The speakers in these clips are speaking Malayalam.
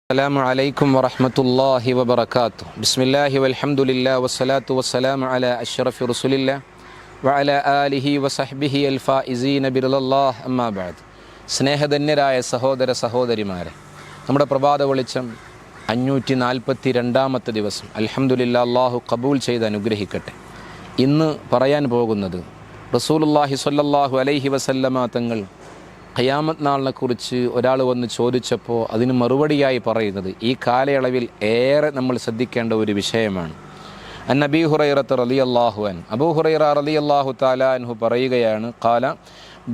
السلام عليكم ورحمة الله وبركاته بسم الله والحمد لله والصلاة والسلام على أشرف رسول الله وعلى آله وصحبه الفائزين برضا الله أما بعد സ്നേഹധന്യരായ സഹോദര സഹോദരിമാരെ, നമ്മുടെ പ്രഭാത വെളിച്ചം 542 ദിവസം അൽഹംദുലില്ലാ അല്ലാഹു ഖബൂൽ ചെയ്ത് അനുഗ്രഹിക്കട്ടെ. ഇന്ന് പറയാൻ പോകുന്നത് റസൂലുള്ളാഹി സ്വല്ലല്ലാഹു അലൈഹി വസല്ലമ തങ്ങൾ ഖിയാമത്ത് നാളിനെ കുറിച്ച് ഒരാൾ വന്ന് ചോദിച്ചപ്പോൾ അതിന് മറുപടിയായി പറയുന്നത് ഈ കാലയളവിൽ ഏറെ നമ്മൾ ശ്രദ്ധിക്കേണ്ട ഒരു വിഷയമാണ്. അബീ ഹുറൈറ റളിയല്ലാഹു അൻഹു, അബൂ ഹുറൈറ റളിയല്ലാഹു തആല അൻഹു പറയുകയാണ്, ഖാല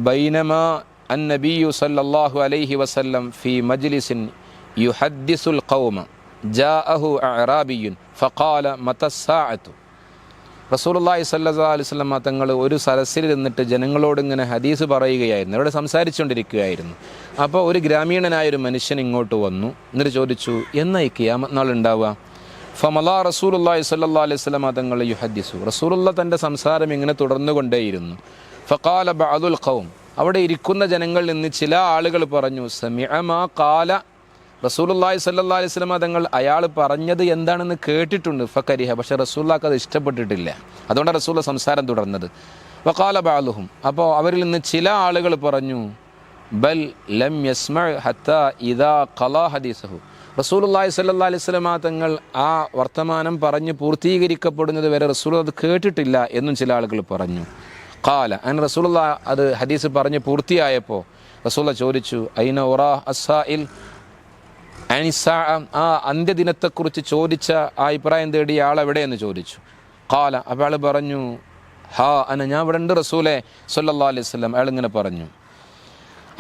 ബൈനമാ അന്നബിയ്യു സല്ലല്ലാഹു അലൈഹി വസല്ലം ഫീ മജ്ലിസിൻ യുഹദ്ദിസുൽ ഖൗമ ജാഅഹു അഅറാബിയ്യുൻ ഫഖാല മതസ്സാഅതു. റസൂലുള്ളാഹി സ്വല്ലല്ലാഹു അലൈഹി വസല്ലം തങ്ങൾ ഒരു സദസ്സിൽ നിന്നിട്ട് ജനങ്ങളോട് ഇങ്ങനെ ഹദീസ് പറയുകയായിരുന്നു, അവിടെ സംസാരിച്ചുകൊണ്ടിരിക്കുകയായിരുന്നു. അപ്പോൾ ഒരു ഗ്രാമീണനായൊരു മനുഷ്യൻ ഇങ്ങോട്ട് വന്നു. എന്നിട്ട് ചോദിച്ചു, എന്നാ ഈ ഖിയാമത്ത് നാൾ ഉണ്ടാവുക? ഫമലാ റസൂലുള്ളാഹി സ്വല്ലല്ലാഹു അലൈഹി വസല്ലം തങ്ങൾ യുഹദ്ദിസു, റസൂലുള്ളാഹി തൻ്റെ സംസാരം ഇങ്ങനെ തുടർന്നുകൊണ്ടേയിരുന്നു. ഫഖാല ബഅദുൽ ഖൗം, അവിടെ ഇരിക്കുന്ന ജനങ്ങളിൽ നിന്ന് ചില ആളുകൾ പറഞ്ഞു, സമിഅ മാ ഖാല, റസൂലുള്ളാഹി സ്വല്ലല്ലാഹു അലൈഹി വസല്ലം തങ്ങൾ അയാൾ പറഞ്ഞത് എന്താണെന്ന് കേട്ടിട്ടുണ്ട്. ഫകരിഹ, പക്ഷേ റസൂലുള്ളാഹിക്ക് അത് ഇഷ്ടപ്പെട്ടിട്ടില്ല. അതുകൊണ്ടാണ് റസൂലുള്ളാഹി സംസാരം തുടർന്നത്. വഖാല ബഅദുഹും, അപ്പോൾ അവരിൽ നിന്ന് ചില ആളുകൾ പറഞ്ഞു, ബൽ ലം യസ്മഅ ഹത്താ ഇദാ ഖലാ ഹദീസഹു, റസൂലുള്ളാഹി സ്വല്ലല്ലാഹു അലൈഹി വസല്ലം തങ്ങൾ ആ വർത്തമാനം പറഞ്ഞ് പൂർത്തീകരിക്കപ്പെടുന്നത് വരെ റസൂലുള്ളാഹി അത് കേട്ടിട്ടില്ല എന്നും ചില ആളുകൾ പറഞ്ഞു. ഖാല, അങ്ങനെ റസൂലുള്ളാഹി അത് ഹദീസ് പറഞ്ഞ് പൂർത്തിയായപ്പോൾ റസൂലുള്ളാഹി ചോദിച്ചു, ഐന ഉറാ അസ്സാഇൽ, ആ അന്ത്യദിനത്തെക്കുറിച്ച് ചോദിച്ച ആ അഭിപ്രായം തേടിയ ആളെവിടെയെന്ന് ചോദിച്ചു. ഖാല, അപ്പോൾ അയാൾ പറഞ്ഞു, ഹാ അന, ഞാൻ ഇവിടെ ഉണ്ട് റസൂലേ സ്വല്ലല്ലാഹു അലൈഹി വസല്ലം. അയാൾ ഇങ്ങനെ പറഞ്ഞു.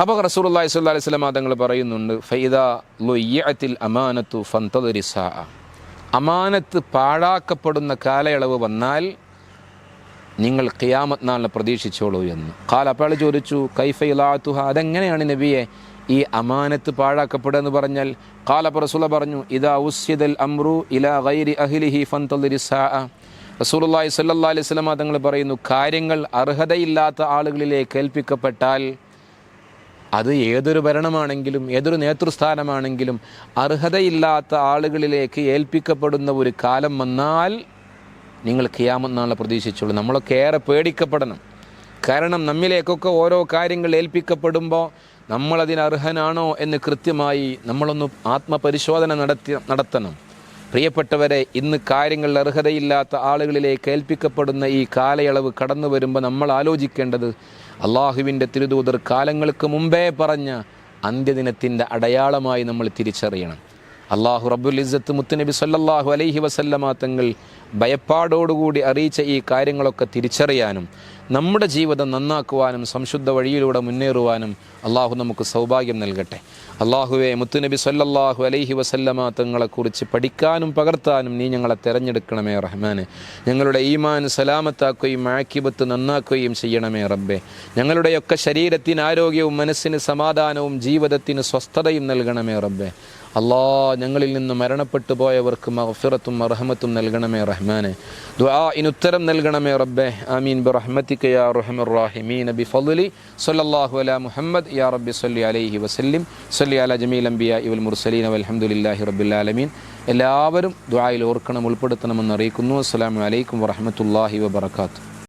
അപ്പോൾ റസൂലുള്ളാഹി സ്വല്ലല്ലാഹു അലൈഹി വസല്ലം തങ്ങൾ പറയുന്നുണ്ട്, ഫൈദാ ളുയ്യഅത്തിൽ അമാനത്തു ഫന്തദിരി സാഅ, അമാനത്ത് പാഴാക്കപ്പെടുന്ന കാലയളവ് വന്നാൽ നിങ്ങൾ ഖിയാമത്ത് നാളിനെ പ്രതീക്ഷിച്ചോളൂ എന്ന്. ഖാല, അപ്പോൾ അയാൾ ചോദിച്ചു, കൈഫ ഇളാഅതുഹ, അതെങ്ങനെയാണ് നബിയെ ഈ അമാനത്ത് പാഴാക്കപ്പെടുക എന്ന് പറഞ്ഞാൽ? ഖാല, അപ്പോൾ റസൂൽ പറഞ്ഞു, ഇദാ ഉസ്യദൽ അംറു ഇലാ ഗൈരി അഹ്ലിഹി ഫന്തദിരി സാഅ. റസൂലുള്ളാഹി സ്വല്ലല്ലാഹു അലൈഹി വസല്ലം തങ്ങൾ പറയുന്നു, കാര്യങ്ങൾ അർഹതയില്ലാത്ത ആളുകളിലേക്ക് ഏൽപ്പിക്കപ്പെട്ടാൽ, അത് ഏതൊരു ഭരണമാണെങ്കിലും ഏതൊരു നേതൃസ്ഥാനമാണെങ്കിലും അർഹതയില്ലാത്ത ആളുകളിലേക്ക് ഏൽപ്പിക്കപ്പെടുന്ന ഒരു കാലം വന്നാൽ നിങ്ങൾ ഖിയാമത്ത് നാളിനെ പ്രതീക്ഷിച്ചോളൂ. നമ്മളൊക്കെ ഏറെ പേടിക്കപ്പെടണം. കാരണം നമ്മിലേക്കൊക്കെ ഓരോ കാര്യങ്ങൾ ഏൽപ്പിക്കപ്പെടുമ്പോൾ നമ്മളതിന് അർഹനാണോ എന്ന് കൃത്യമായി നമ്മളൊന്ന് ആത്മപരിശോധന നടത്തണം. പ്രിയപ്പെട്ടവരെ, ഇന്ന് കാര്യങ്ങളിൽ അർഹതയില്ലാത്ത ആളുകളിലേക്ക് ഏൽപ്പിക്കപ്പെടുന്ന ഈ കാലയളവ് കടന്നു വരുമ്പോൾ നമ്മൾ ആലോചിക്കേണ്ടത്, അള്ളാഹുവിൻ്റെ തിരുദൂതർ കാലങ്ങൾക്ക് മുമ്പേ പറഞ്ഞ അന്ത്യദിനത്തിൻ്റെ അടയാളമായി നമ്മൾ തിരിച്ചറിയണം. അള്ളാഹു റബ്ബുൽ ഇസ്സത്ത് മുത്തുനബി സല്ലല്ലാഹു അലൈഹി വസല്ലമ തങ്ങൾ ഭയപ്പാടോടുകൂടി അറിയിച്ച ഈ കാര്യങ്ങളൊക്കെ തിരിച്ചറിയാനും നമ്മുടെ ജീവിതം നന്നാക്കുവാനും സംശുദ്ധ വഴിയിലൂടെ മുന്നേറുവാനും അള്ളാഹു നമുക്ക് സൗഭാഗ്യം നൽകട്ടെ. അള്ളാഹുവെ, മുത്തുനബി സല്ലല്ലാഹു അലൈഹി വസല്ലമ തങ്ങളെക്കുറിച്ച് പഠിക്കാനും പകർത്താനും നീ ഞങ്ങളെ തിരഞ്ഞെടുക്കണമേ റഹ്മാനെ. ഞങ്ങളുടെ ഈമാൻ സലാമത്താക്കുകയും ആഖിബത്ത് നന്നാക്കുകയും ചെയ്യണമേ റബ്ബെ. ഞങ്ങളുടെയൊക്കെ ശരീരത്തിന് ആരോഗ്യവും മനസ്സിന് സമാധാനവും ജീവിതത്തിന് സ്വസ്ഥതയും നൽകണമേ റബ്ബെ. ഞങ്ങളിൽ നിന്ന് മരണപ്പെട്ടു പോയവർക്ക് മഗ്ഫിറത്തും റഹ്മത്തും നൽകണമേ റഹ്മാനെ. ദുആഇന് ഉത്തരം നൽകണമേ റബ്ബെ. ആമീൻ ബിറഹ്മതിക യാ അർഹമർ റഹീമീൻ ബിഫദ്ലി സ്വല്ലല്ലാഹു അലാ മുഹമ്മദ് യാ റബ്ബി സ്വല്ലി അലൈഹി വസല്ലിം സ്വല്ലി അലാ ജമീൽ അംബിയാഇ വൽ മുർസലീൻ വൽഹംദുലില്ലാഹി റബ്ബിൽ ആലമീൻ. എല്ലാവരും ദുആയിൽ ഓർക്കണം, ഉൾപ്പെടുത്തണമെന്ന് അറിയിക്കുന്നു. അസ്സലാമു അലൈക്കും വറഹ്മത്തുള്ളാഹി വബറകാതുഹു.